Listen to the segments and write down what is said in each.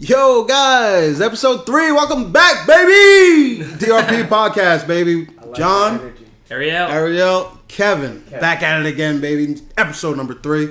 Yo, guys, episode 3. Welcome back, baby. DRP podcast, baby. John, Ariel, Kevin, back at it again, baby. Episode number 3.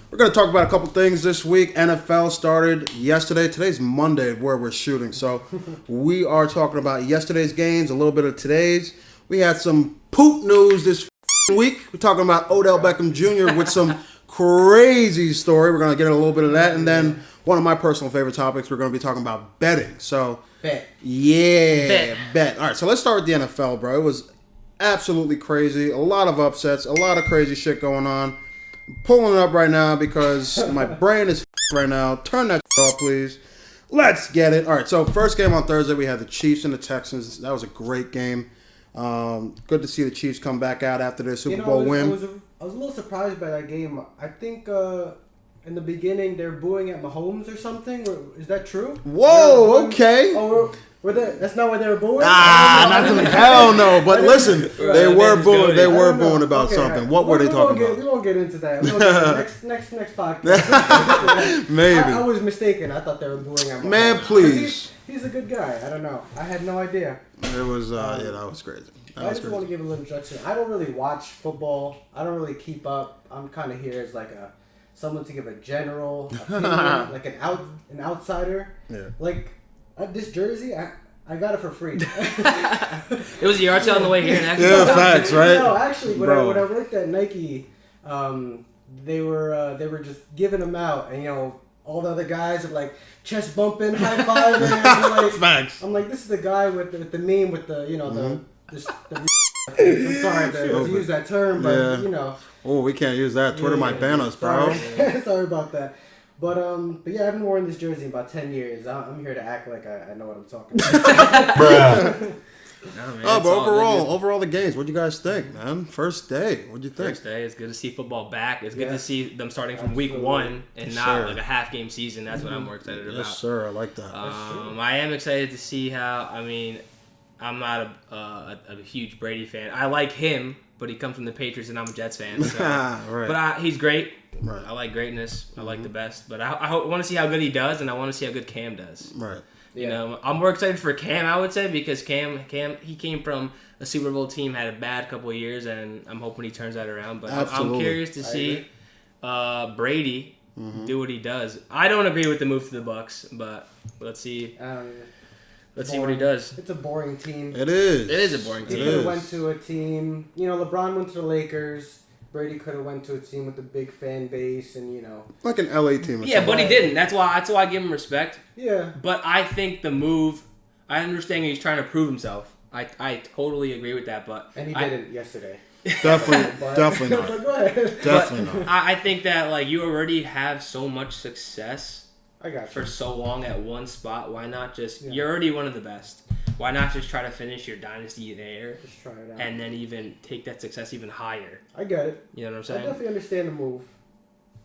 We're going to talk about a couple things this week. NFL started yesterday. Today's Monday where we're shooting. So we are talking about yesterday's games, a little bit of today's. We had some poop news this week. We're talking about Odell Beckham Jr. with some crazy story. We're going to get a little bit of that. And then one of my personal favorite topics, we're going to be talking about betting. So, bet. All right, so let's start with the NFL, bro. It was absolutely crazy. A lot of upsets, a lot of crazy shit going on. I'm pulling it up right now because my brain is right now. Turn that off, please. Let's get it. All right, so first game on Thursday, we had the Chiefs and the Texans. That was a great game. Good to see the Chiefs come back out after their Super Bowl win. I was a little surprised by that game. I think in the beginning they're booing at Mahomes or something. Is that true? Whoa, okay. Oh, that's not what they were booing? Hell no. But listen, they were booing. They were booing about something. What were they talking about? We won't get into that. Next podcast. Maybe. I was mistaken. I thought they were booing at Mahomes. Man, please. He's a good guy. I don't know. I had no idea. It was that was crazy. I just want to give a little introduction. I don't really watch football. I don't really keep up. I'm kind of here as like someone to give a general opinion, like an outsider. Yeah. Like this jersey, I got it for free. It was a yard sale on the way here. Yeah, facts, right? No, actually, when I worked at Nike, they were just giving them out, and all the other guys are like chest bumping, high fiving. Like, facts. I'm like, this is the guy with the meme with the the I'm sorry to use that term, but Oh, we can't use that. Twitter might ban us, bro. Sorry about that. But yeah, I haven't worn this jersey in about 10 years. I'm here to act like I know what I'm talking about. Bruh. No, but overall the games, what'd you guys think, man? First day, what'd you think? First day, it's good to see football back. It's good to see them starting from week 1 and not like a half game season. That's what I'm more excited about. Yes, sir. I like that. I am excited to see how. I mean, I'm not a huge Brady fan. I like him, but he comes from the Patriots, and I'm a Jets fan. So. Right. But he's great. Right. I like greatness. I like the best. But I want to see how good he does, and I want to see how good Cam does. Right. You know, I'm more excited for Cam, I would say, because Cam, he came from a Super Bowl team, had a bad couple of years, and I'm hoping he turns that around. But I'm curious to see Brady do what he does. I don't agree with the move to the Bucs, but let's see. Let's see what he does. It's a boring team. It is. It is a boring team. He could have went to a team. LeBron went to the Lakers. Brady could have went to a team with a big fan base, and like an LA team. Yeah, but he didn't. That's why I give him respect. Yeah. But I think the move. I understand he's trying to prove himself. I totally agree with that. But he didn't yesterday. Definitely not. Go ahead. Definitely not. I think that you already have so much success. I got you. For so long at one spot, why not just... You're already one of the best. Why not just try to finish your dynasty there? Just try it out. And then even take that success even higher. I get it. You know what I'm saying? I definitely understand the move.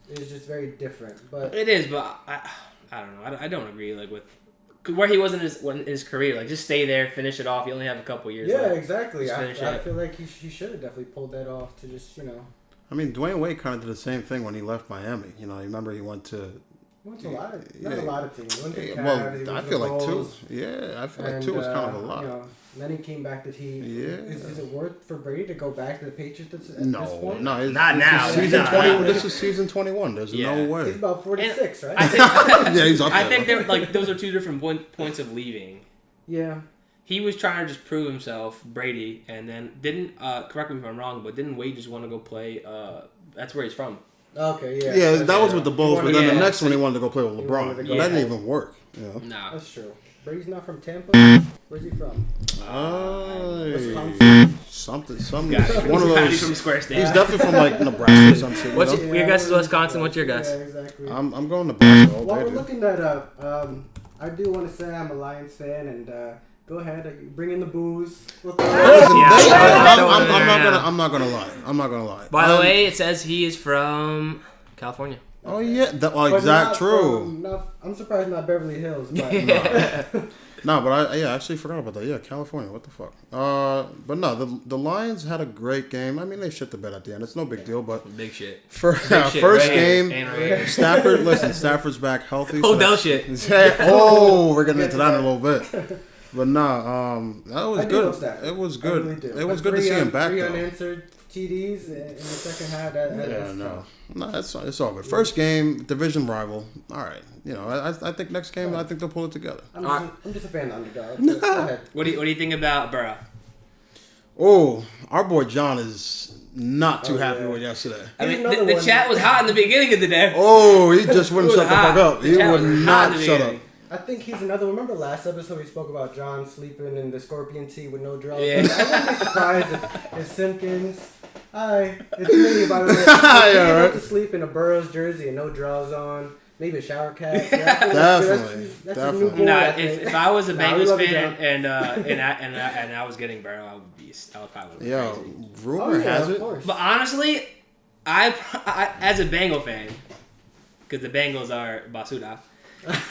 It's just very different. But it is, but I don't know. I don't agree with... Where he was in his career. Just stay there, finish it off. You only have a couple years left. Yeah, exactly. I feel like he should have definitely pulled that off to just, I mean, Dwayne Wade kind of did the same thing when he left Miami. You remember he went to... Went to a lot of teams. Went to Cavs, well, I feel like Bulls, 2. Yeah, I feel like 2 was kind of a lot. Then he came back. Did he? Yeah. Is it worth for Brady to go back to the Patriots at this point? No, not now. Season 20. This is season 21. There's no way. He's about 46, right? He's up there. I think those are two different points of leaving. Yeah. He was trying to just prove himself, Brady, and then didn't. Correct me if I'm wrong, but didn't Wade just want to go play? That's where he's from. Okay, yeah. Yeah, that was with the Bulls, but then the next one he wanted to go play with LeBron. That didn't even work. No. That's true. Brady's not from Tampa? Where's he from? Wisconsin? Something. One of those. He's from Square State. He's definitely from Nebraska or some shit. What's your guess is Wisconsin? What's your guess? Yeah, exactly. I'm going Nebraska. While we're looking that up, I do want to say I'm a Lions fan, and go ahead, bring in the booze. I'm not gonna lie. By the way, it says he is from California. Oh yeah, exact true. I'm surprised not Beverly Hills, but No, but I actually forgot about that. Yeah, California. What the fuck? But no, the Lions had a great game. I mean, they shit the bed at the end. It's no big deal, but big shit. First game, Stafford. Listen, Stafford's back healthy. Odell shit. We're getting into that in a little bit. But that was good. It was good. Really it was good to see him back. 3 unanswered TDs in the second half. It's all good. First game, division rival. All right, I think next game, I think they'll pull it together. I'm just a fan of underdog. Go ahead. What do you think about Burrow? Oh, our boy John is not too happy with yesterday. I mean, the chat was hot in the beginning of the day. Oh, he just wouldn't shut the fuck up. He would not shut up. I think he's another one. Remember last episode we spoke about John sleeping in the Scorpion tee with no draws? Yeah. I wouldn't be surprised if Simpkins... Hi, it's me, by the way. Able to sleep in a Burrows jersey and no draws on. Maybe a shower cap. Definitely. If I was a Bengals fan and I was getting Burrow, I would probably. Yo, rumor has it. But honestly, I as a Bengal fan, because the Bengals are basura.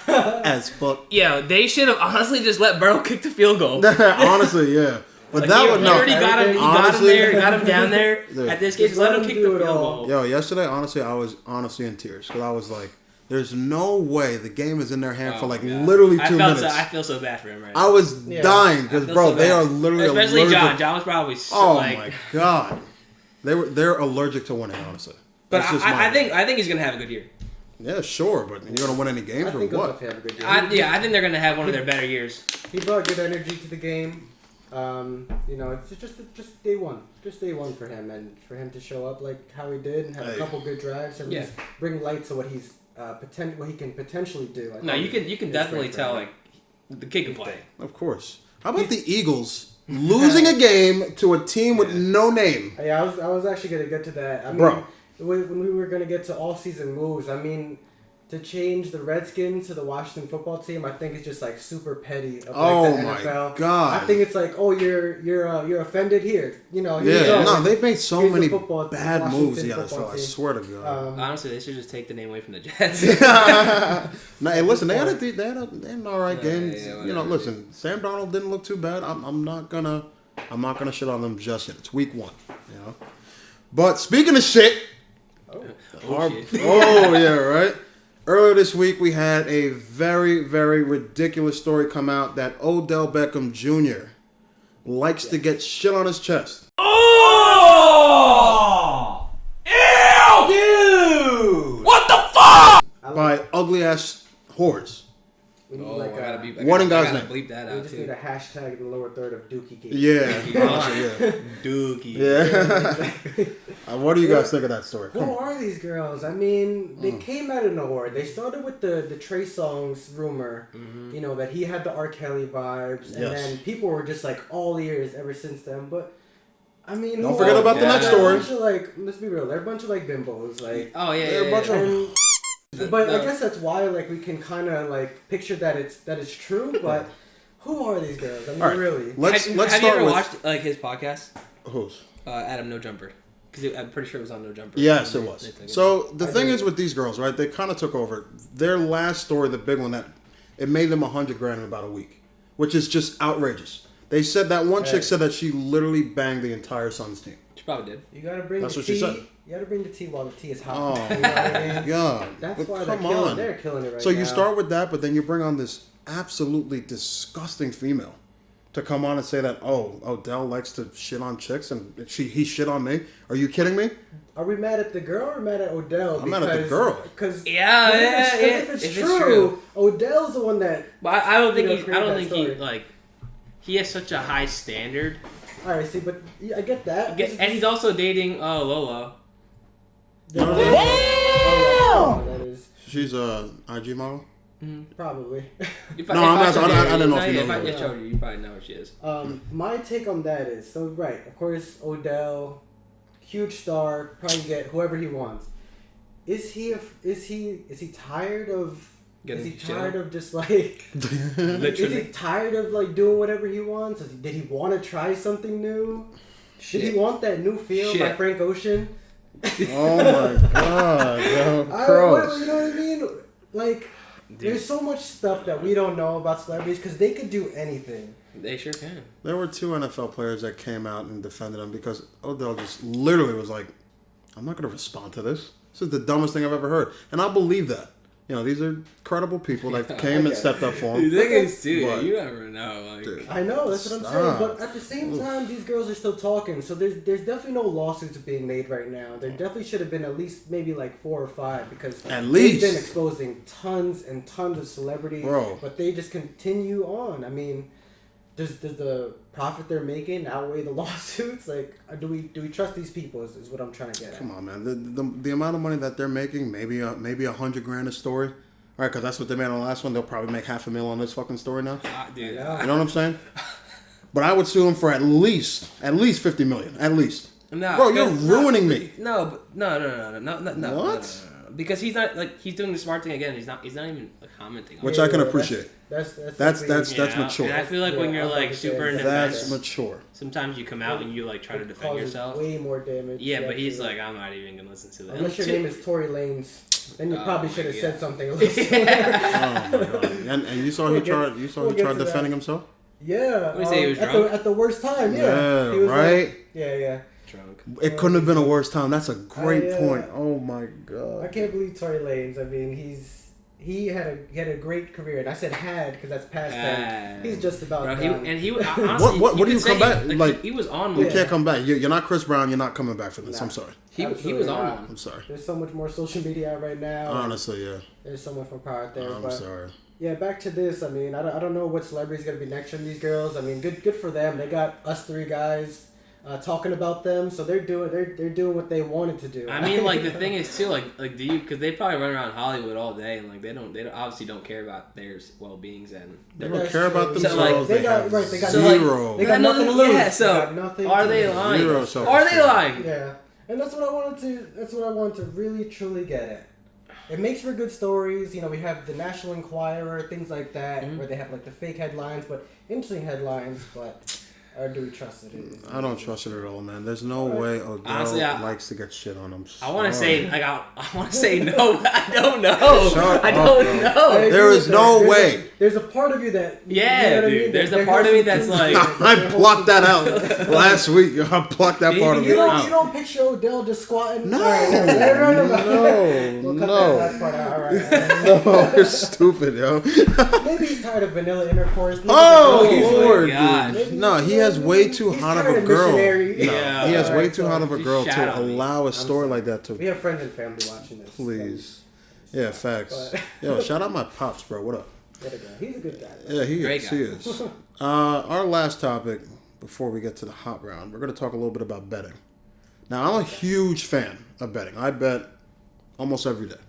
As fuck. Yeah, they should have honestly just let Burrow kick the field goal. Honestly, yeah. But he already got him there, got him down there. At this case, let him kick the field goal. Yo, yesterday, honestly, I was honestly in tears because I was like, "There's no way the game is in their hand for literally 2 minutes." I feel so bad for him right now. I was dying because, bro, they are literally especially allergic. John was probably. My god, they're allergic to winning, honestly. But I think he's gonna have a good year. Yeah, sure, but you're gonna win any games or what? I think they're gonna have one of their better years. He brought good energy to the game. It's just day one for him, and for him to show up like how he did and have a couple good drives and just bring light to what he's what he can potentially do. You can definitely tell like the kid can play. Of course. How about the Eagles losing a game to a team with no name? Yeah, I was actually gonna get to that. I mean, bro, when we were gonna get to all season moves, I mean, to change the Redskins to the Washington football team, I think it's just like super petty of the NFL. My god! I think it's like, oh, you're offended here. They've made so many bad moves the NFL. I swear to God. Honestly, they should just take the name away from the Jets. Hey, listen, they had an all right game. Listen, Sam Darnold didn't look too bad. I'm not gonna shit on them just yet. It's week 1. But speaking of shit. Yeah, right. Earlier this week, we had a very, very ridiculous story come out that Odell Beckham Jr. likes to get shit on his chest. Oh! Ew! Dude! What the fuck? By ugly-ass whores. We need I gotta bleep that out. We just need a hashtag in the lower third of Dookie Keef. Yeah. Dookie. Yeah. What do you guys think of that story? Who are these girls? I mean, they came out of nowhere. They started with the Trey Songz rumor, that he had the R. Kelly vibes, and then people were just like all ears ever since then. But I mean, don't forget about the next story. Let's be real. They're a bunch of bimbos. They're a bunch of. But I guess that's why we can kind of picture that it's true. But who are these girls? I mean, really. Let's have start you ever with watched his podcast? Whose? Adam No Jumper. Because I'm pretty sure it was on No Jumper. Yes, it was. So the thing is with these girls, right? They kind of took over their last story, the big one that it made them $100,000 in about a week, which is just outrageous. They said that one chick said that she literally banged the entire Suns team. She probably did. You gotta bring That's the what tea. she said. You gotta bring the tea while the tea is hot. Oh, you know what I mean? God. That's why they're killing it right now. So you start with that, but then you bring on this absolutely disgusting female to come on and say that, Odell likes to shit on chicks and he shit on me. Are you kidding me? Are we mad at the girl or mad at Odell? I'm mad at the girl. Because if it's true, Odell's the one that. But I don't think he has such a high standard. All right, see, but I get that. And he's also dating Lola. That is. She's a IG model. Probably. I didn't know if you know. If I showed you, you probably know what she is. My take on that is right. Of course, Odell, huge star, probably get whoever he wants. Is he tired of? Is he tired of just Literally. Is he tired of doing whatever he wants? Did he want to try something new? Did he want that new feel by Frank Ocean? Oh my God, bro. You know what I mean? There's so much stuff that we don't know about celebrities because they could do anything. They sure can. There were 2 NFL players that came out and defended him because Odell just literally was like, I'm not going to respond to this. This is the dumbest thing I've ever heard. And I believe that. You know, these are credible people that came and stepped up for him. The thing is, too, you never know. Like, dude, I know, that's what I'm saying. But at the same time, these girls are still talking. So there's definitely no lawsuits being made right now. There definitely should have been at least maybe like 4 or 5 because they've been exposing tons and tons of celebrities. Bro. But they just continue on. I mean, does the profit they're making outweigh the lawsuits? Like, do we trust these people? Is what I'm trying to get at. Come on, man. The amount of money that they're making, maybe $100,000 a story. All right, because that's what they made on the last one. They'll probably make $500,000 on this fucking story now. Dude, you know what I'm saying? But I would sue him for at least $50 million, at least. No, bro, you're ruining me. No. What? No. Because he's not he's doing the smart thing again. He's not even commenting on which I can appreciate. That's mature. And I feel like when you're like super in defense, that's mature. Sometimes you come out and you like try to defend yourself. Way more damage. Yeah, but he's like, I'm not even gonna listen to that. Unless your name is Tory Lanez, then you probably should have said something a little sooner. Oh my god! And you saw he tried defending himself. Yeah. He was drunk? At the worst time. Yeah. He was right. Like, yeah. Drunk. It couldn't have been a worse time. That's a great point. Oh my god! I can't believe Tory Lanez. I mean, he had a great career, and I said had because that's past tense. He's just about done. He honestly, what do you come back? He was on. You can't come back. You're not Chris Brown. You're not coming back for this. I'm sorry. He was on one. I'm sorry. There's so much more social media right now. Honestly, yeah. There's so much more power out there. I'm sorry. Yeah, back to this. I mean, I don't know what celebrity's gonna be next from these girls. I mean, good for them. They got us 3 guys talking about them, so they're doing what they wanted to do. I mean, like the thing is too, like do you? Because they probably run around Hollywood all day, and like they obviously don't care about their well-beings, and they don't care about themselves. So, like, they got zero. They got nothing to lose. Yeah, so are they lying? Are they lying? Yeah, and that's what I wanted to really truly get at. It makes for good stories. You know, we have the National Enquirer, things like that, where they have like the fake headlines, but interesting headlines, but. Or do we trust it? I don't trust it at all, man. There's no way Odell likes to get shit on him. I want to say, I want to say no, but I don't know. I don't know. There is no way. There's a part of you that... Yeah, dude. I mean? There's a part of me that's like... I blocked that out last week. I blocked that part of me out. You don't picture Odell just squatting? No. We'll cut that last part out. All right. No, you're stupid, yo. Maybe he's tired of vanilla intercourse. Lord, dude. No, he has way too hot of a girl. He has way too hot of a girl to allow a story like that to... We have friends and family watching this. Please. Yeah, facts. Yo, shout out my pops, bro. What up? He's a good guy. Yeah, he is. Our last topic, before we get to the hot round, we're going to talk a little bit about betting. Now, I'm a huge fan of betting. I bet almost every day.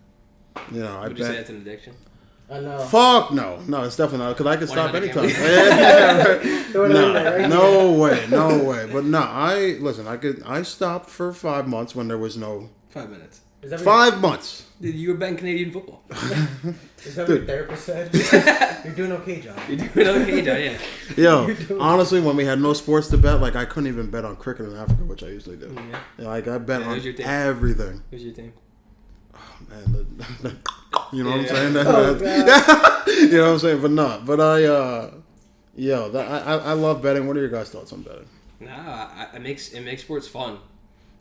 You know, Would you say that's an addiction? I know. Fuck no. No, it's definitely not, because I can stop anytime. No way. But no, I stopped for 5 months when there was no... 5 minutes. 5 months. Dude, you were betting Canadian football. Is that what your therapist said? You're doing okay, John. You're doing okay, John, yeah. Yo, honestly, when we had no sports to bet, like I couldn't even bet on cricket in Africa, which I usually do. Yeah. Like I bet on everything. Who's your team? Oh, man, you know what I'm saying? You know what I'm saying? But I love betting. What are your guys' thoughts on betting? It makes sports fun.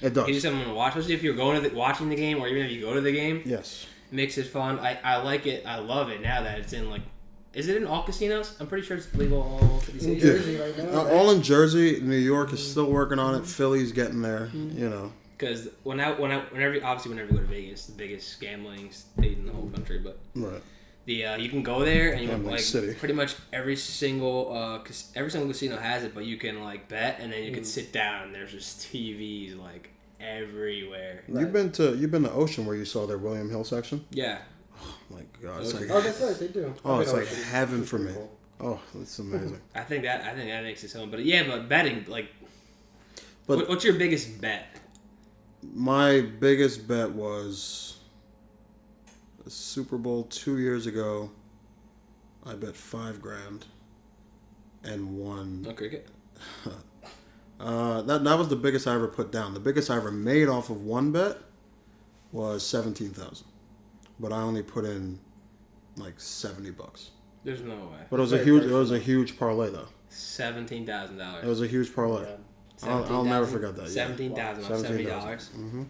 It does. It gives someone to watch, especially if you're watching the game, or even if you go to the game. Yes. It makes it fun. I like it. I love it now that it's in like. Is it in all casinos? I'm pretty sure it's legal all 50 states. In Jersey right now. All in Jersey. New York is still working on it. Philly's getting there. You know. Because whenever you go to Vegas, the biggest gambling state in the whole country, but you can go there and you can, like city. Pretty much every single casino has it, but you can like bet and then you can sit down and there's just TVs like everywhere. You've been to Ocean where you saw their William Hill section? Yeah. Oh my god! It's like, that's right, they do. Oh, it's like heaven for me. Oh, that's amazing. I think that makes it so. But yeah, but betting like. But what's your biggest bet? My biggest bet was the Super Bowl 2 years ago. I bet $5,000 and won. No cricket. That was the biggest I ever put down. The biggest I ever made off of one bet was $17,000, but I only put in like $70. There's no way. But it was a huge parlay though. $17,000. It was a huge parlay. Yeah. I'll never forget that. $17,000 on $70. Mm-hmm.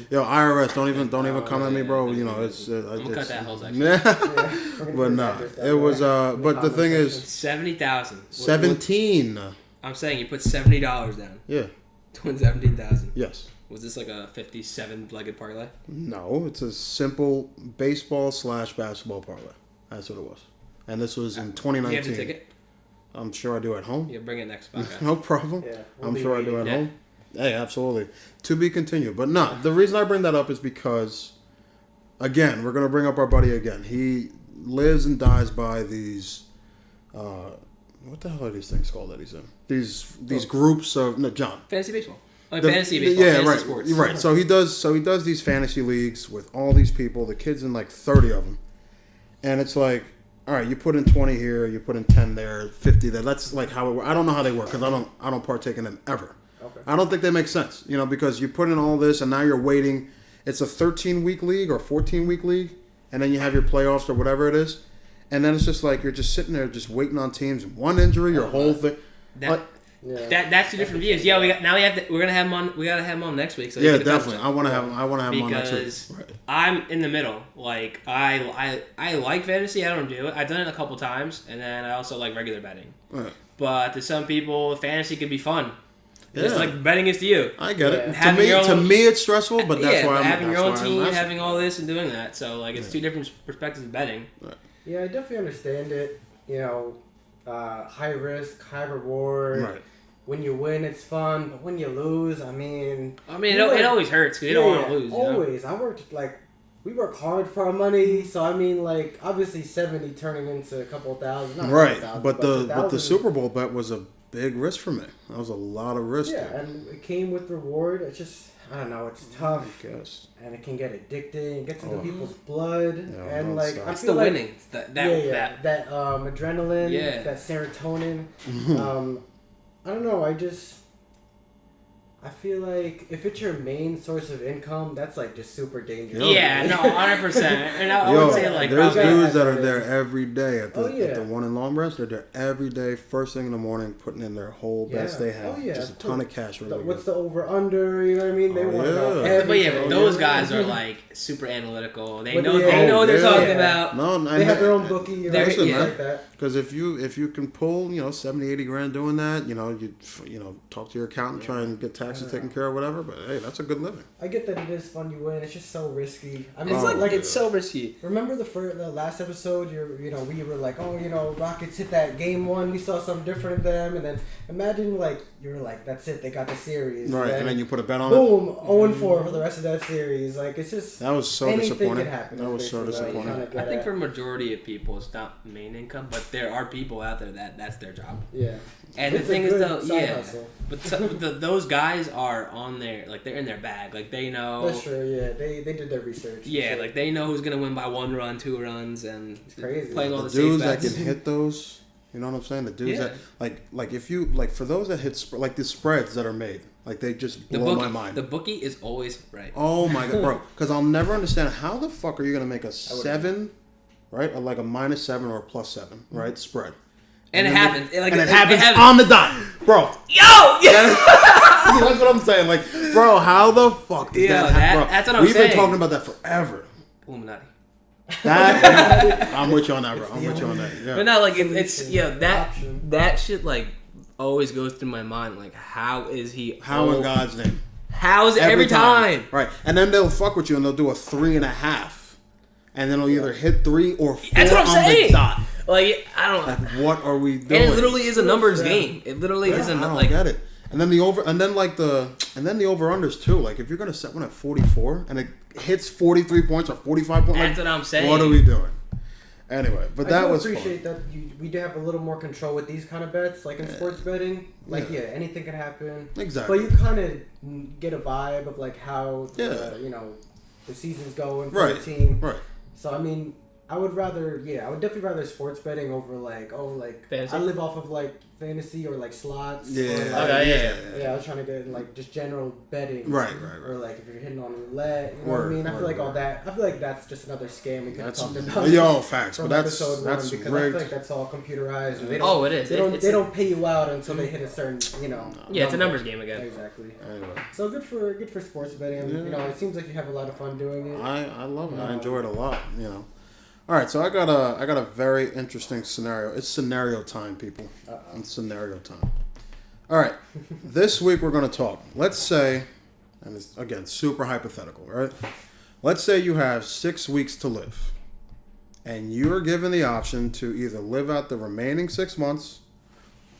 Yo, IRS, don't even come at me, bro. You know, it's. I'm gonna cut that whole section. But no, it was. But the thing is, 70,000. 17. I'm saying you put $70 down. Yeah. To win 17,000. Yes. Was this like a 57-legged parlay? No, it's a simple baseball/basketball parlay. That's what it was. And this was in 2019. You have the ticket? I'm sure I do at home. Yeah, bring it next podcast. No problem. Yeah, I'm sure I do at home. Hey, absolutely. To be continued. But no, the reason I bring that up is because, again, we're going to bring up our buddy again. He lives and dies by these, what the hell are these things called that he's in? These groups of, no, John. Fantasy baseball. Fantasy baseball. Yeah, fantasy right. Sports. Right. So he does these fantasy leagues with all these people. The kid's in like 30 of them. And it's like, all right, you put in 20 here, you put in 10 there, 50 there. That's like how it works. I don't know how they work because I don't partake in them ever. Okay. I don't think they make sense, because you put in all this and now you're waiting. It's a 13-week league or 14-week league, and then you have your playoffs or whatever it is, and then it's just like you're just sitting there just waiting on teams. One injury, your whole thing. That's two different views. Yeah, we're gonna have him on. We gotta have him on next week. So yeah, definitely. I want to have him on next week. Because I'm in the middle. Like I like fantasy. I don't do it. I've done it a couple times, and then I also like regular betting. Right. But to some people, fantasy can be fun. It's like betting is to you. I get it. To me, it's stressful, but that's why I'm having your own team, having all this, and doing that. So like, it's two different perspectives of betting. Right. Yeah, I definitely understand it. High risk, high reward. Right. When you win, it's fun, but when you lose, I mean, it always hurts because you don't want to lose. Always. We work hard for our money, so I mean, like, obviously 70 turning into a couple thousand. Not right, 1,000, but the Super Bowl bet was a big risk for me. That was a lot of risk. Yeah, and it came with reward. It's just, I don't know, it's tough. I guess. And it can get addicting. It gets into people's blood. Yeah, and like, I it's feel the like, winning. It's that adrenaline, that serotonin. I don't know. I feel like if it's your main source of income, that's like just super dangerous. Yeah, no, 100%. And I would say like there's dudes that are there every day at the one in Long Branch. They're there every day, first thing in the morning, putting in their whole best they have. Just a ton of cash. What's the over under? You know what I mean? They want to know everything. But those guys are like super analytical. They know what they're talking about. No, they have their own bookie. Like that. Because if you can pull 70, 80 grand doing that, you talk to your accountant, try and get taxes taken care of, whatever. But hey, that's a good living. I get that it is fun. You win. It's just so risky. I mean, it's so risky. Remember the last episode? We were like, Rockets hit that game one. We saw something different in them, and then imagine you're like, that's it. They got the series. Right, and then you put a bet on boom, it. Boom, 0-4 for the rest of that series. Like it's just that was so disappointing. That was so disappointing. I think for a majority of people, it's not main income, but there are people out there that's their job. Yeah. And the thing is, though, but those guys are on their, like, they're in their bag. Like, they know. That's true, yeah. They did their research. Yeah, like, they know who's going to win by 1 run, 2 runs, and it's crazy. Playing all the dudes safe bets. that can hit those, you know what I'm saying? The dudes that, like if you, like, for those that hit, like, the spreads that are made, like, they just blow my mind. The bookie is always right. Oh, my God, bro. Because I'll never understand how the fuck are you going to make a 7, right? Or, like, a -7 or a +7, right? Spread. And it happens. It happens on the dot. Bro. Yo! That's what I'm saying. Like, bro, how the fuck did that happen? Bro, that's what I'm saying. We've been talking about that forever. Illuminati. I'm with you on that, bro. I'm with you on that. Yeah. But no, like, it's that shit, like, always goes through my mind. Like, how is he... How in God's name? How is it every time? Right. And then they'll fuck with you and they'll do a 3.5. And then it'll either hit 3 or 4 That's what I'm saying. The dot. Like, I don't... Like, what are we doing? And it literally is a numbers game. It literally is a... I don't get it. And then the over-unders too. Like, if you're going to set one at 44 and it hits 43 points or 45 points... That's what I'm saying. What are we doing? Anyway, but that was fun. I appreciate that we do have a little more control with these kind of bets. Like in sports betting, like, anything can happen. Exactly. But you kind of get a vibe of, like, how, the season's going for the team. Right. So, I mean, I would definitely rather sports betting over like fantasy? I live off of like fantasy or like slots. Yeah. Or, like, yeah. I was trying to get like just general betting. Right. Or like if you're hitting on roulette, you know what I mean? I feel like all that. I feel like that's just another scam we could have talked about. Yo, facts. But that's because rigged. I feel like that's all computerized. And they don't, it is. They don't pay you out until they hit a certain, Yeah, it's a numbers game again. Exactly. Anyway. So good for sports betting. Yeah. It seems like you have a lot of fun doing it. I love it. I enjoy it a lot. All right, so I got a very interesting scenario. It's scenario time, people. It's scenario time. All right, this week we're going to talk. Let's say, and it's again super hypothetical, right? Let's say you have 6 weeks to live, and you are given the option to either live out the remaining 6 months,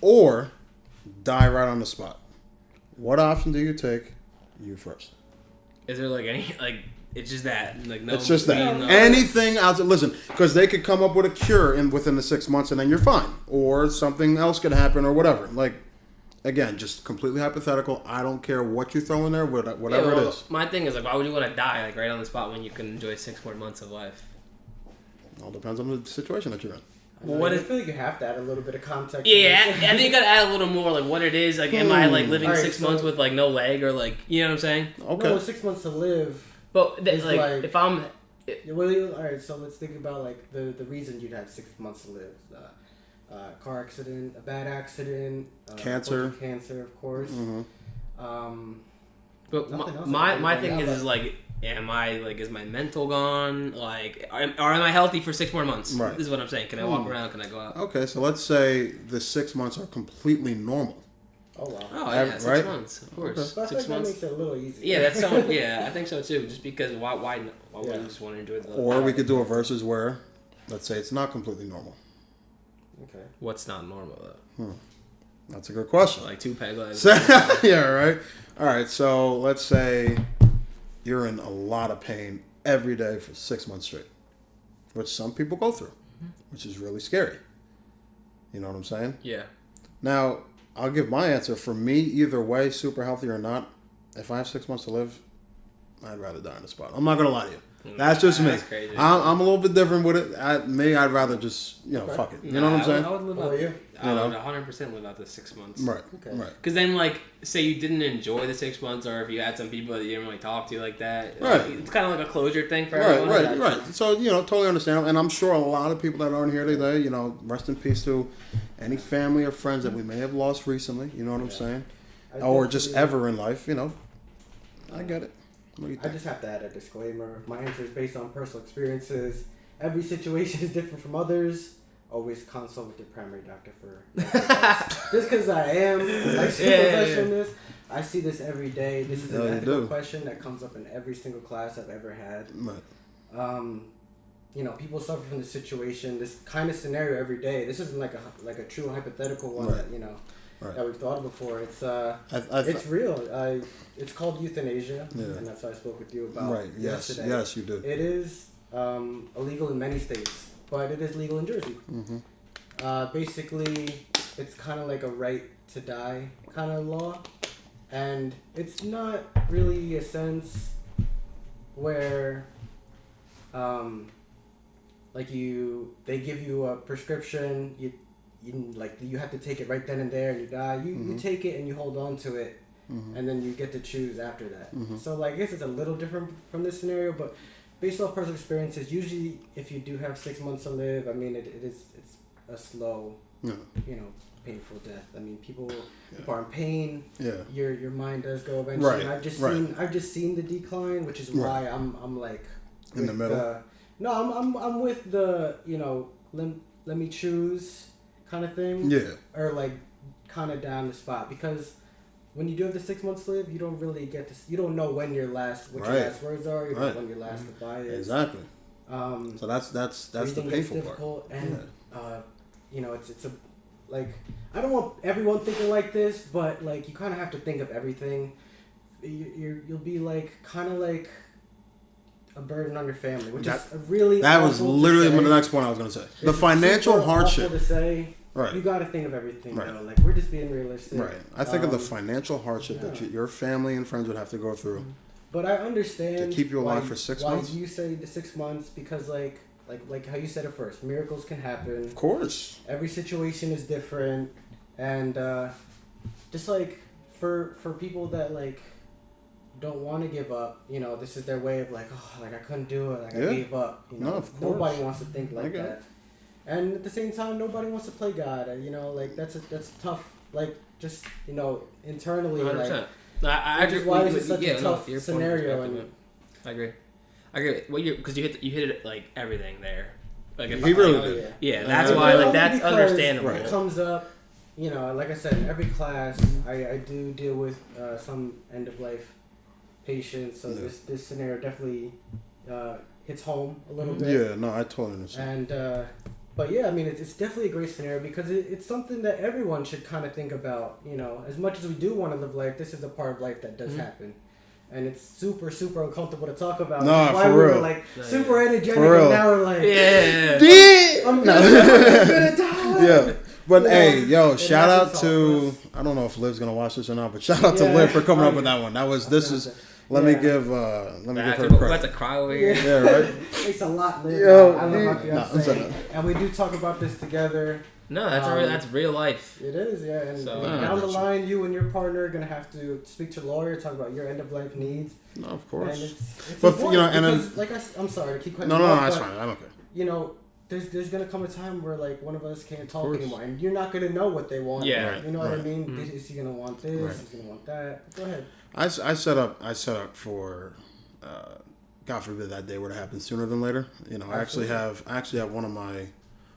or die right on the spot. What option do you take? You first. Is there like any like? It's just that, like, no. It's just that. Anything else. Listen, because they could come up with a cure within the 6 months, and then you're fine, or something else could happen, or whatever. Like, again, just completely hypothetical. I don't care what you throw in there, whatever it is. My thing is like, why would you want to die like right on the spot when you can enjoy 6 more months of life? All depends on the situation that you're in. Well, I feel like you have to add a little bit of context. Yeah, I think you gotta add a little more, like what it is. Like, am I like living 6 months with like no leg, or like, you know what I'm saying? Okay. No, 6 months to live. But like if I'm, all right. So let's think about like the reason you'd have 6 months to live: car accident, a bad accident, cancer, of course. Mm-hmm. But my thing is like, am I like, is my mental gone? Like, or am I healthy for 6 more months? Right. This is what I'm saying. Can I walk around? Can I go out? Okay, so let's say the 6 months are completely normal. Oh wow! Oh yeah, 6 months, of course. Okay. 6 months makes it a little easier. Yeah, that's so. Yeah, I think so too. Just because why would you just want to enjoy the? Or we could do a versus where, let's say it's not completely normal. Okay. What's not normal though? That's a good question. Like 2 peg legs. Yeah, right. All right, so let's say you're in a lot of pain every day for 6 months straight, which some people go through, which is really scary. You know what I'm saying? Yeah. Now, I'll give my answer. For me, either way, super healthy or not, if I have 6 months to live, I'd rather die on the spot. I'm not going to lie to you. That's just me. Crazy. I'm a little bit different with it. I'd rather just, fuck it. You know what I'm saying? I would live out. I would 100% live out the 6 months. Right. Okay. Right. Because then, like, say you didn't enjoy the 6 months, or if you had some people that you didn't really talk to like that. Right. It's kind of like a closure thing for everyone. Right. So, totally understand. And I'm sure a lot of people that aren't here today, rest in peace to any family or friends that we may have lost recently. You know what I'm saying? Or just ever in life, I get it. I just have to add a disclaimer. My answer is based on personal experiences. Every situation is different from others. Always consult with your primary doctor for just because I am professional in this. I see this every day. This is an ethical question that comes up in every single class I've ever had. Right. People suffer from this situation, this kind of scenario every day. This isn't like a true hypothetical one that that we've thought of before. It's it's real. It's called euthanasia, and that's what I spoke with you about yesterday. Yes, you did. It is illegal in many states, but it is legal in Jersey. Mm-hmm. Basically, it's kind of like a right to die kind of law, and it's not really a sense where they give you a prescription, you have to take it right then and there and you die. You take it and you hold on to it, and then you get to choose after that. So I guess it's a little different from this scenario, but based off personal experiences, usually if you do have 6 months to live, I mean it's a slow, painful death. I mean people are in pain. Yeah. Your mind does go eventually. Right. And I've just seen the decline, which is why I'm like in the middle. No, I'm with the let me choose kind of thing. Yeah. Or kind of down the spot, because when you do have the 6 months to live, you don't really you don't know when your last words are. You don't know when your last goodbye is. Exactly. So that's the painful part. And it's a I don't want everyone thinking like this, but you kind of have to think of everything. You'll be kind of a burden on your family, which is a really that was literally the next point I was going to say. The financial hardship. To say, right. You got to think of everything. Right. Though. We're just being realistic. Right. I think of the financial hardship that your family and friends would have to go through. But I understand to keep you alive for 6 months. Why you say the 6 months? Because like how you said it first, miracles can happen. Of course. Every situation is different, and just like for people that like don't want to give up, you know, this is their way of like, oh, like I couldn't do it, like I gave up. You know, nobody wants to think like that. And at the same time, nobody wants to play God. You know, like that's tough. Like just you know, internally, 100%. like I agree. why is it such a tough scenario? And I agree. Well, because you hit it like everything there. Like if he really did. Yeah, that's why. Like that's understandable. It comes up, you know. Like I said, in every class, I do deal with some end of life patients. So this scenario definitely hits home a little bit. Yeah, no, I totally understand. And but yeah, I mean, it's definitely a great scenario because it's something that everyone should kind of think about. You know, as much as we do want to live life, this is a part of life that does happen. And it's super, super uncomfortable to talk about. No, why for we real. were like super energetic, and now we're like, I'm gonna die. Yeah, but hey, shout out to I don't know if Liv's gonna watch this or not, but shout out to Liv for coming up with that one. Let me give her credit. Let's cry over here. Yeah, right. Thanks a lot, Liv. Yo, I love my fiance, no. and we do talk about this together. No, that's real life. It is, yeah. And down the line, you and your partner are gonna have to speak to a lawyer, talk about your end of life needs. No, of course. And it's but you know, and then like I'm sorry to keep cutting. No, that's fine. I'm okay. You know, there's gonna come a time where like one of us can't talk anymore, and you're not gonna know what they want. Yeah, right. You know what I mean? Mm-hmm. Is he gonna want this? Right. Is he gonna want that? Go ahead. I set up for. God forbid that day were to happen sooner than later. You know, Absolutely. I actually have one of my,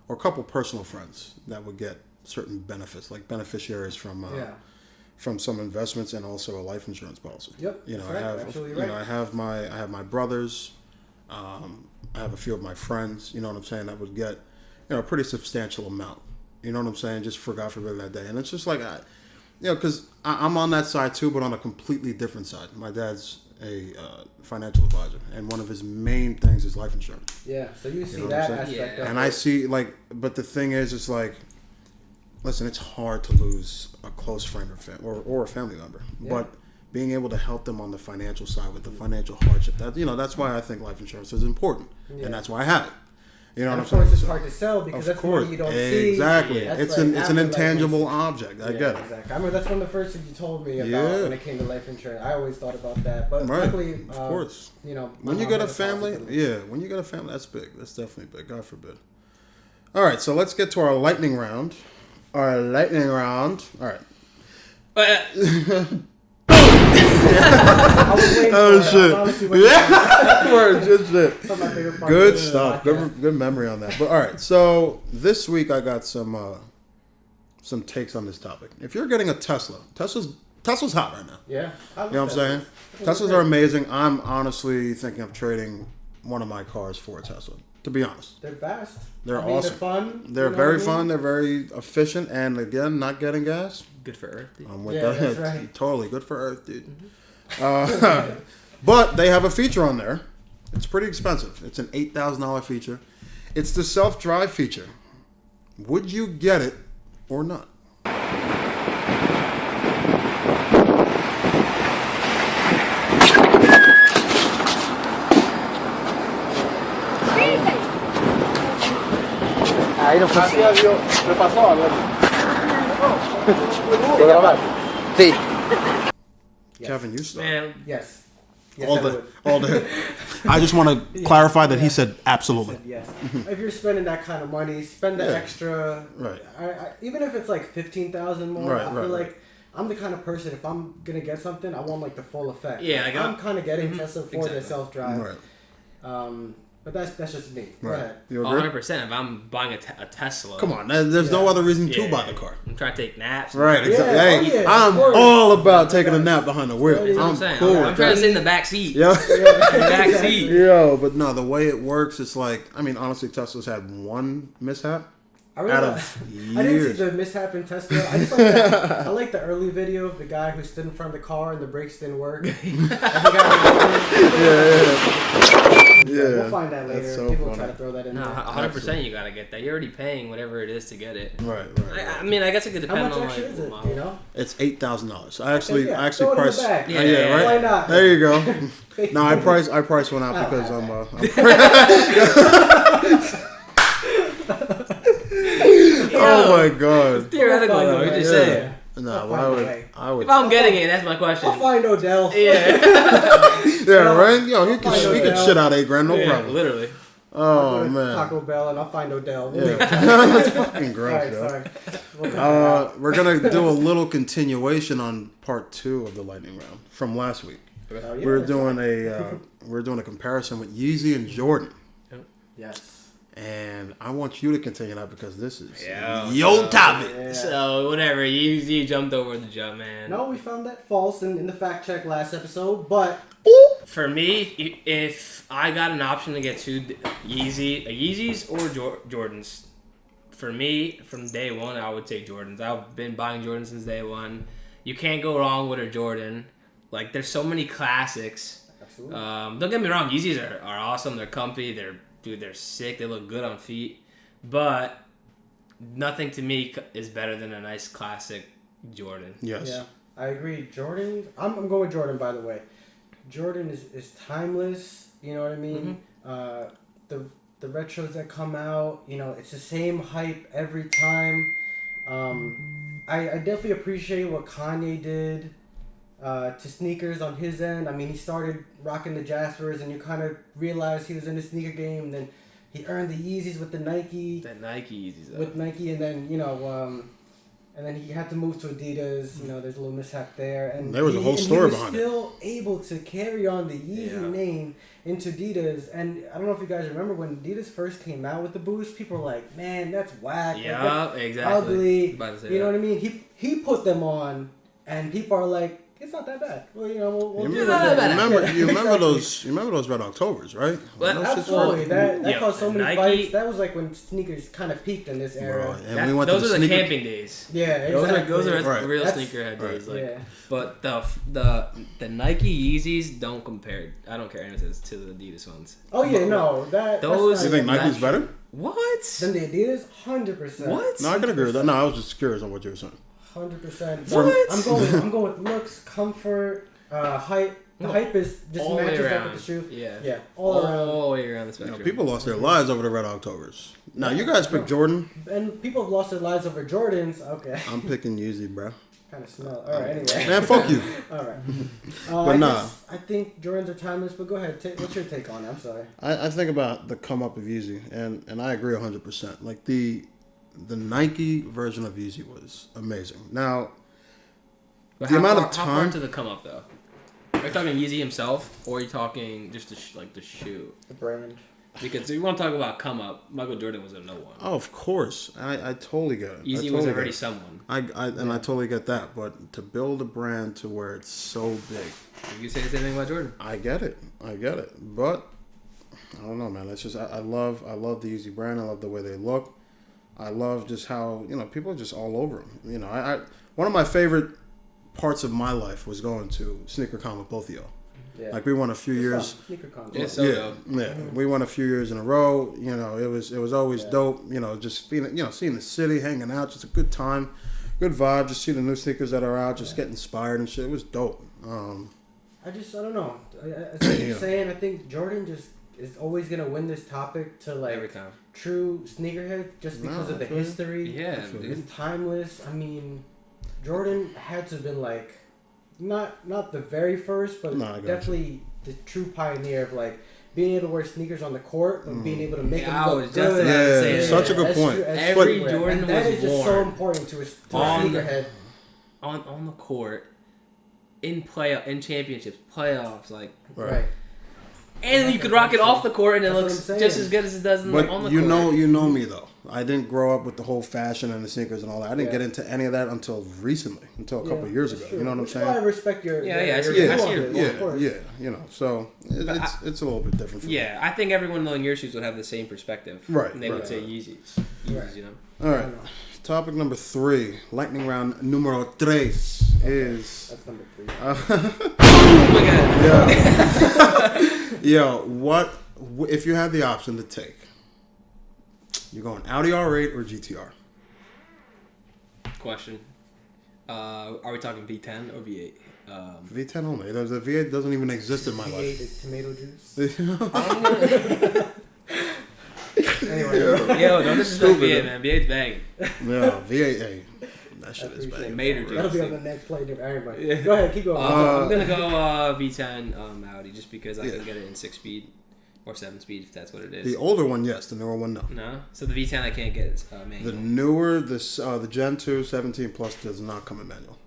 or a couple personal friends that would get certain benefits, like beneficiaries from some investments and also a life insurance policy. Yep. You know, right. I have my brothers, I have a few of my friends. You know what I'm saying? That would get, a pretty substantial amount. You know what I'm saying? Just for God forbid that day, and it's just like, because I'm on that side too, but on a completely different side. My dad's a financial advisor, and one of his main things is life insurance. Yeah, so you see that aspect of it. And I see, but the thing is, it's like, listen, it's hard to lose a close friend or a family member, but being able to help them on the financial side with the financial hardship, that's why I think life insurance is important, and that's why I have it. You know, and what of I'm course, saying? it's hard to sell because that's what you don't see. Exactly. Yeah. It's an intangible object. I get it. Exactly. I remember that's one of the first things you told me about when it came to life insurance. I always thought about that, but luckily, of course, when you get a family, that's big. That's definitely big. God forbid. All right, so let's get to our lightning round. All right. I was waiting for it. Shit. Good stuff. Good memory on that. But all right, so this week I got some takes on this topic. If you're getting a Tesla's hot right now. Yeah. You know what I'm saying? Teslas are amazing. I'm honestly thinking of trading one of my cars for a Tesla. To be honest, they're fast. They're awesome. They're fun. They're very fun. They're very efficient, and again, not getting gas. Good for Earth, dude. I'm with that. That's right. Totally good for Earth, dude. Mm-hmm. But they have a feature on there. It's pretty expensive. It's an $8,000 feature. It's the self-drive feature. Would you get it or not? Ahí no fue. ¿Qué pasó? A ver. ¿Puedo grabar? Sí. Kevin, you start. Man, yes. All day. I just want to clarify that he said absolutely. Yes. If you're spending that kind of money, spend the extra. Right. Even if it's like $15,000 more, I feel like I'm the kind of person, if I'm gonna get something, I want like the full effect. Yeah, I'm kind of getting Tesla for the self-drive. Right. But that's just me. Go ahead. 100%. If I'm buying a Tesla, come on, there's no other reason to buy the car. I'm trying to take naps. Right, exactly. I'm all about taking a nap behind the wheel. I'm cool. I'm trying to sit in the back seat. Yeah. The back seat. Yo, but no, the way it works, it's like, I mean, honestly, Tesla's had one mishap. I didn't see the mishap in Tesla. I just like that. I like the early video of the guy who stood in front of the car and the brakes didn't work. Yeah. We'll find that later. So people funny. try to throw that in there. 100% you gotta get that. You're already paying whatever it is to get it. Right. I mean, I guess it could depend How much on actually like is it? model. You know? It's $8,000. I actually throw it in the priced. back. Yeah, right. Why not? There you go. No, I priced one out because Oh my god. It's theoretical though. We're just saying. No, I would. If I'm getting it, that's my question. I'll find Odell. Yeah. Yeah, right? Yo, he can shit out $8,000, no problem. Literally. Oh, man. Taco Bell and I'll find Odell. Yeah. That's fucking gross, sorry. We're going to do a little continuation on part 2 of the lightning round from last week. Oh, yeah, we're doing a comparison with Yeezy and Jordan. Yes. And I want you to continue that because this is your topic. Yeah. So whatever, you jumped over the jump, man. No, we found that false in the fact check last episode, but for me, if I got an option to get two Yeezys or Jordans, for me, from day one, I would take Jordans. I've been buying Jordans since day one. You can't go wrong with a Jordan. Like, there's so many classics. Absolutely. Don't get me wrong, Yeezys are awesome. They're comfy. They're sick. They look good on feet. But nothing to me is better than a nice classic Jordan. Yes. Yeah, I agree. Jordan, I'm going with Jordan, by the way. Jordan is timeless. You know what I mean? Mm-hmm. The retros that come out, it's the same hype every time. I definitely appreciate what Kanye did to sneakers on his end. I mean, he started rocking the Jaspers, and you kind of realized he was in the sneaker game. And then he earned the Yeezys with the Nike. The Nike Yeezys. With Nike, and then and then he had to move to Adidas. There's a little mishap there, and there was a whole story behind it. He was still able to carry on the Yeezy name into Adidas. And I don't know if you guys remember when Adidas first came out with the Boost. People were like, "Man, that's whack. Yeah, that's exactly. Ugly." You know what I mean? He put them on, and people are like, "It's not that bad." Well, we'll do that. You remember those Red Octobers, right? Well, absolutely. That caused so many fights. That was like when sneakers kind of peaked in this era. And those are the camping days. Yeah, exactly. Those are real sneakerhead days. Right. But the Nike Yeezys don't compare. I don't care anything to the Adidas ones. Oh yeah, no. You think Nike's better? What? Than the Adidas? 100%. What? No, I can agree with that. No, I was just curious on what you were saying. 100%. What? I'm going with looks, comfort, hype. The hype is just all matches way up around. with the shoe. Yeah. All around. All the way around the spectrum. People lost their lives over the Red Octobers. Now, you guys pick Jordan. And people have lost their lives over Jordans. Okay. I'm picking Yeezy, bro. Kind of smell. All right, anyway. Man, fuck you. All right. But nah. I think Jordans are timeless, but go ahead. What's your take on it? I'm sorry. I think about the come up of Yeezy, and I agree 100%. Like, the Nike version of Yeezy was amazing. Now, but the amount of how far time into the come up though? Are you talking Yeezy himself, or are you talking just the shoe? The brand. Because if you want to talk about come up, Michael Jordan was a no one. Oh, of course. I totally get it. Yeezy was already someone. I totally get that. But to build a brand to where it's so big. You can say the same thing about Jordan. I get it. But I don't know, man. It's just I love the Yeezy brand. I love the way they look. I love just how, people are just all over them. I one of my favorite parts of my life was going to SneakerCon with both of y'all. Yeah. Like, we won a few years. SneakerCon. We won a few years in a row. It was always dope. Just being, seeing the city, hanging out, just a good time, good vibe. Just see the new sneakers that are out, just get inspired and shit. It was dope. I don't know. As I'm saying, I think Jordan just is always gonna win this topic to like every time. True sneakerhead just because of the history. Yeah, it's timeless. I mean, Jordan had to have been like not the very first, but definitely the true pioneer of like being able to wear sneakers on the court, but being able to make them look good. Such a good point. Every Jordan and that was is just so important to a sneakerhead. On the court, in championships, playoffs, like right. And you could rock it off the court, and it looks just as good as it does on the court. You know me though. I didn't grow up with the whole fashion and the sneakers and all that. I didn't get into any of that until recently, until a couple of years ago. True. You know what I'm saying? I respect your Yeah. So it's a little bit different. Yeah, I think everyone in your shoes would have the same perspective. Right. And they would say Yeezys. All right. Topic number 3, lightning round numero 3 is. That's number 3. Oh my god. Yo, what if you had the option to take? You're going Audi R8 or GTR? Question. Are we talking V10 or V8? V10 only. The V8 doesn't even exist in my life. V8 is tomato juice. Yo, don't disrespect V8, man. V8's banging. Yeah, V8. Hey, that shit is banging. Major dude. That'll be on the next play to everybody. Yeah. Go ahead, keep going. I'm gonna go V10 Audi just because I can get it in 6-speed or 7-speed if that's what it is. The older one, yes. The newer one, no. No. So the V10 I can't get manual. The newer, the Gen 2 17 Plus does not come in manual.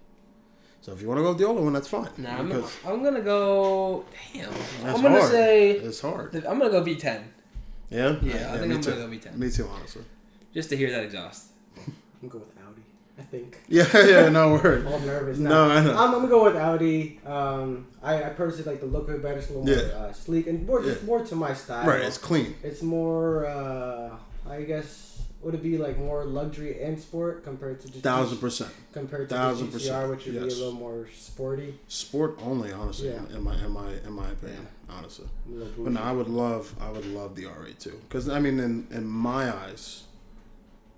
So if you want to go with the older one, that's fine. Nah, I'm gonna go. Damn. I'm gonna hard. say it's hard. I'm gonna go V10. Yeah. Yeah, I think I'm gonna go V10. Me too, honestly. Just to hear that exhaust. I'm going with Audi, I think. Yeah, no word. I'm nervous now. now. No, I know. I'm gonna go with Audi. I personally like the look of it better. It's a little more sleek and more to my style. Right, it's clean. It's more, I guess. Would it be like more luxury and sport compared to just 1000%. Compared to the GTR, which would be a little more sporty. Sport only, honestly, in my opinion, honestly. But no, I would love the R8 too, because I mean, in my eyes,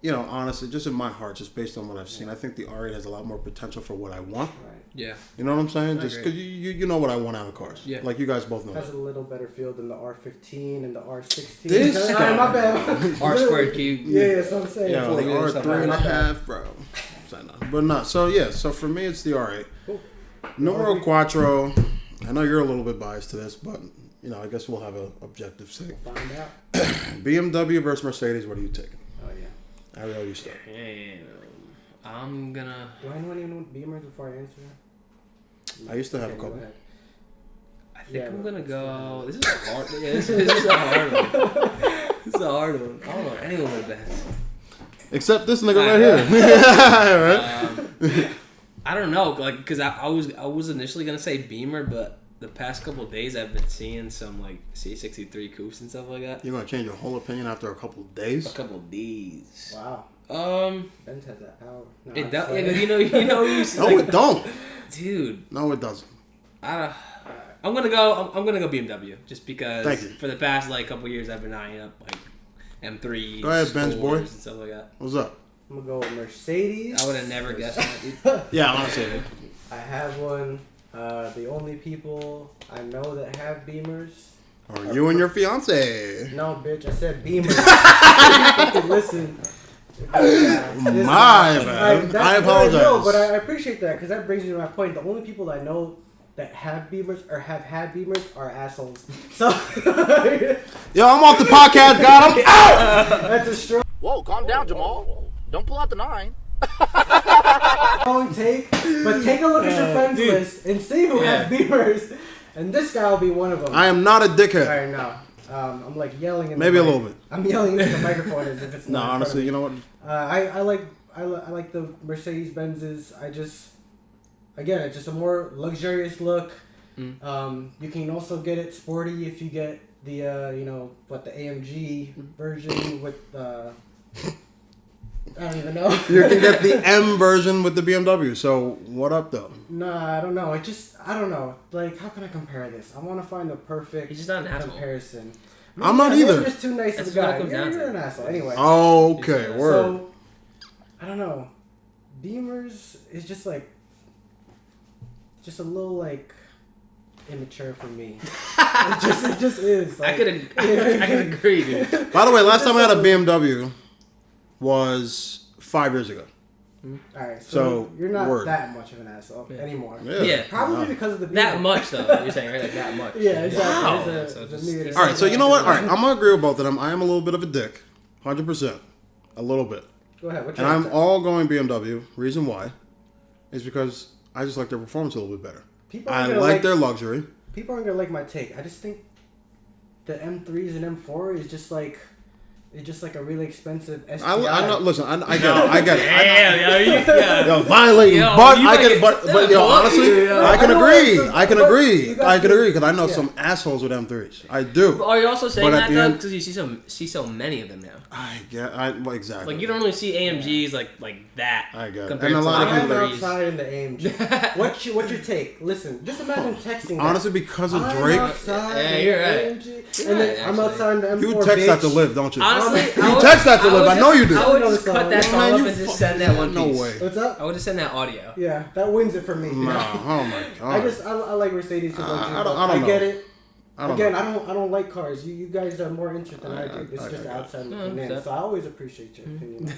you know, honestly, just in my heart, just based on what I've seen, I think the R8 has a lot more potential for what I want. Right. Yeah. You know what I'm saying? Just because you know what I want out of cars. Yeah. Like you guys both know. It has a little better feel than the R15 and the R16. This guy. My bad. R squared cube. Yeah, that's what I'm saying. Yeah, the R3.5, bro. But not. So yeah. So for me, it's the R8. Cool. Numero Quattro. I know you're a little bit biased to this, but you know, I guess we'll have an objective say. We'll find out. BMW versus Mercedes. What are you taking? Oh yeah. I really start. I'm gonna. Do anyone even know Beamers before I answer that? I used to have a couple. I think I'm gonna go. This is a hard. Yeah, this is a hard one. This is a hard one. I don't know anyone with Benz. Except this nigga right here. I don't know, like, cause I was initially gonna say Beamer, but the past couple of days I've been seeing some like C63 coupes and stuff like that. You're gonna change your whole opinion after a couple of days? A couple of days. Wow. Benz has that power. No, it does. Yeah, you know. No, like, it don't. Dude. No, it doesn't. I'm gonna go BMW just because. Thank you. For the past like couple of years I've been eyeing up like M3s. Go ahead, Benz boy. And stuff like that. What's up? I'm gonna go with Mercedes. I would have never guessed that, dude. Yeah, honestly. I have one. The only people I know that have Beamers. Are you and your fiance? No, bitch. I said Beamers. Listen. My bad. I apologize. No, but I appreciate that because that brings me to my point. The only people I know that have Beamers or have had Beamers are assholes. So, yo, I'm off the podcast, God. I'm out. That's a strong. Whoa, calm down, Jamal. Don't pull out the 9. Long take, but take a look at your friends list and see who has Beamers, and this guy will be one of them. I am not a dickhead. All right, now. I'm like yelling in maybe the a little bit. I'm yelling into the microphone as if it's not. No, honestly, you know what? I like the Mercedes Benzes. It's just a more luxurious look. You can also get it sporty if you get the the AMG version with I don't even know. You can get the M version with the BMW. So what up though? Nah, I don't know. I don't know. Like, how can I compare this? I want to find the perfect comparison. I'm not either. You're just too nice of a guy. You're an asshole. Anyway. Okay, word. So, I don't know. Beamers is just like, just a little like immature for me. it just is. Like, I could agree, dude. By the way, last time I had a BMW was 5 years ago. Alright, so you're not that much of an asshole anymore. Yeah. Probably because of the Beamer. That much though, you're saying, right? Like that much. Yeah, exactly. Wow. Alright, so you know what? Alright, I'm gonna agree with both of them. I am a little bit of a dick. 100%. A little bit. Go ahead. And I'm all going BMW. Reason why is because I just like their performance a little bit better. I like their luxury. People aren't gonna like my take. I just think the M3s and M4 is just like a really expensive STI. I know. Listen, I get it. Damn, yo, violating, but I can. But yo, honestly, I can agree. I can agree because I know some assholes with M3s. I do. Are you also saying that though because you see so many of them now? Exactly. Like you don't really see AMGs like that. I get it. Compared And a to lot of I'm people outside in the AMG. What's your take? Listen, just imagine texting. Honestly, because of Drake. Yeah, you're right. AMG, and then I'm outside in the M4. You text that to live, don't you? Honestly, you text that to live. I know you do. I would just cut that song up and just send that one piece. No way. What's up? I would just send that audio. Yeah, that wins it for me. Nah, oh my god. I like Mercedes. I don't know. I get it. I don't like cars. You guys are more interested than I do. It's just outside looking in. So I always appreciate your opinion.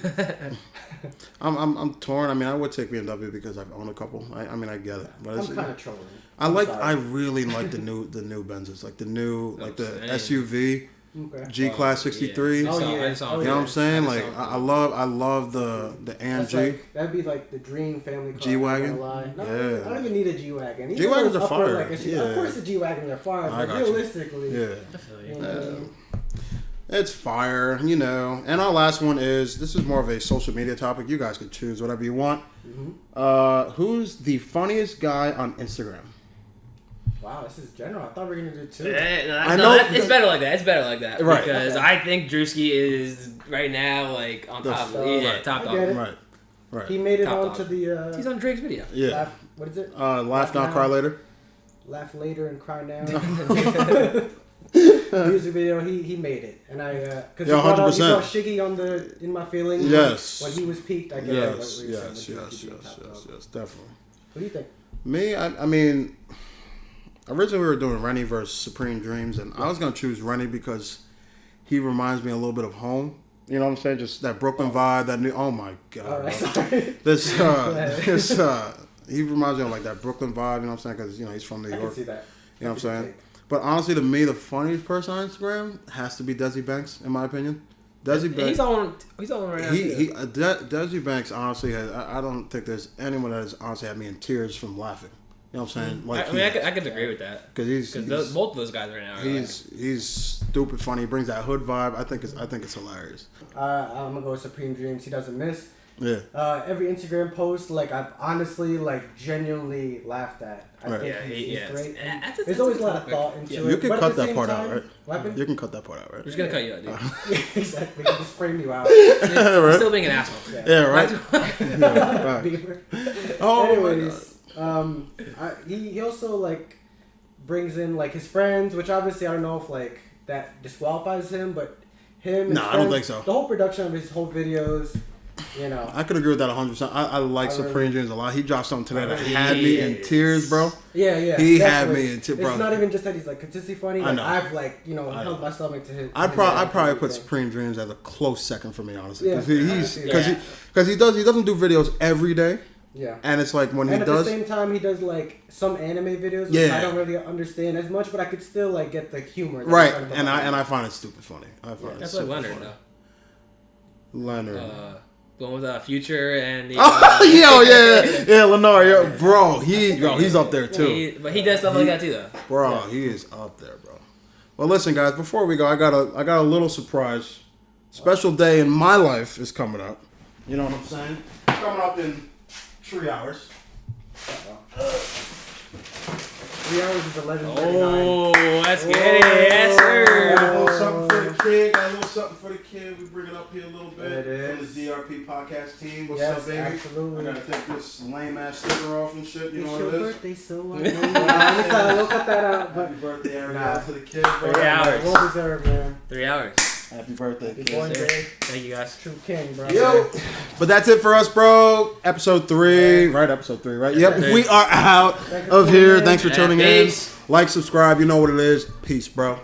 I'm torn. I mean, I would take BMW because I've owned a couple. I mean, I get it. But I'm kind of trolling. I really like the new Benzes, like the SUV. Okay. G-Class 63. Yeah. You know what I'm saying? Like I love the AMG. That'd be like the dream family car. G-Wagon. I don't even need a G-Wagon. G-Wagons are fire. Of course the G-Wagons are fire, but realistically, it's fire, you know. And our last one is, this is more of a social media topic. You guys can choose whatever you want. Mm-hmm. Who's the funniest guy on Instagram? Wow, this is general. I thought we were going to do two. I know. It's better like that. It's better like that. Right. Because I think Drewski is right now like on top. Top dog. Right. He made it onto the... he's on Drake's video. Yeah. What is it? Laugh Now, Cry Later. Laugh Later and Cry Now. Music video, he made it. And because you brought Shiggy in my feelings. Yes. When he was peaked, I get it. Yes, definitely. What do you think? Me, I mean... Originally, we were doing Rennie versus Supreme Dreams, and I was going to choose Rennie because he reminds me a little bit of home. You know what I'm saying? Just that Brooklyn vibe, that new... Oh, my God. All right, sorry. He reminds me of, like, that Brooklyn vibe, you know what I'm saying? Because, you know, he's from New York. I can see that. You know what I'm saying? But honestly, to me, the funniest person on Instagram has to be Desi Banks, in my opinion. Desi Banks... He's on right now, Desi Banks, honestly, I don't think there's anyone that has honestly had me in tears from laughing. You know what I'm saying? Like I could agree with that. Because both of those guys right now. He's stupid funny. He brings that hood vibe. I think it's hilarious. I'm gonna go with Supreme Dreams. He doesn't miss. Yeah. Every Instagram post, like I've honestly, like genuinely laughed at. I think he's great. There's always a lot of thought into it. You can cut that part out, right? What? You can cut that part out, right? We're just gonna cut you out, dude. Exactly. Just frame you out. Right? Still being an asshole. Yeah, right. Anyways. He also like brings in like his friends, which obviously I don't know if like that disqualifies him, but him. No, I don't think so. The whole production of his whole videos, you know. I could agree with that 100%. I like Supreme Dreams a lot. He dropped something today that had me in tears, bro. Yeah. He had me in tears, bro. It's not even just that he's like consistently funny. Like, I've like held my stomach to his. I'd probably put Supreme Dreams as a close second for me, honestly, because he doesn't do videos every day. Yeah. And it's like when he does... at the same time, he does like some anime videos, which I don't really understand as much, but I could still like get the humor. Right. And I find it stupid funny. That's like Leonard, though. Leonard. Going with Future and... Lenore. Bro, he's up there too. But he does stuff like that too, though. Bro, he is up there, bro. Well, listen, guys, before we go, I got a little surprise. Special day in my life is coming up. You know what I'm saying? It's coming up in 3 hours. 3 hours is 11:39. Oh, let's get it. Yes, sir. Got a little something for the kid. We bring it up here a little bit from the DRP podcast team. What's up, baby? Absolutely. I gotta take this lame ass sticker off and shit. You know what it is? It's your birthday, so we'll cut that out. Happy birthday, Ariel, to the kid, bro. 3 hours. Well deserved, man. 3 hours. Happy birthday, kid. Thank you, guys. True king, bro. Yo. But that's it for us, bro. Episode 3. Right, episode 3, right? Yep. We are out of here. Thanks for tuning in. Like, subscribe. You know what it is. Peace, bro.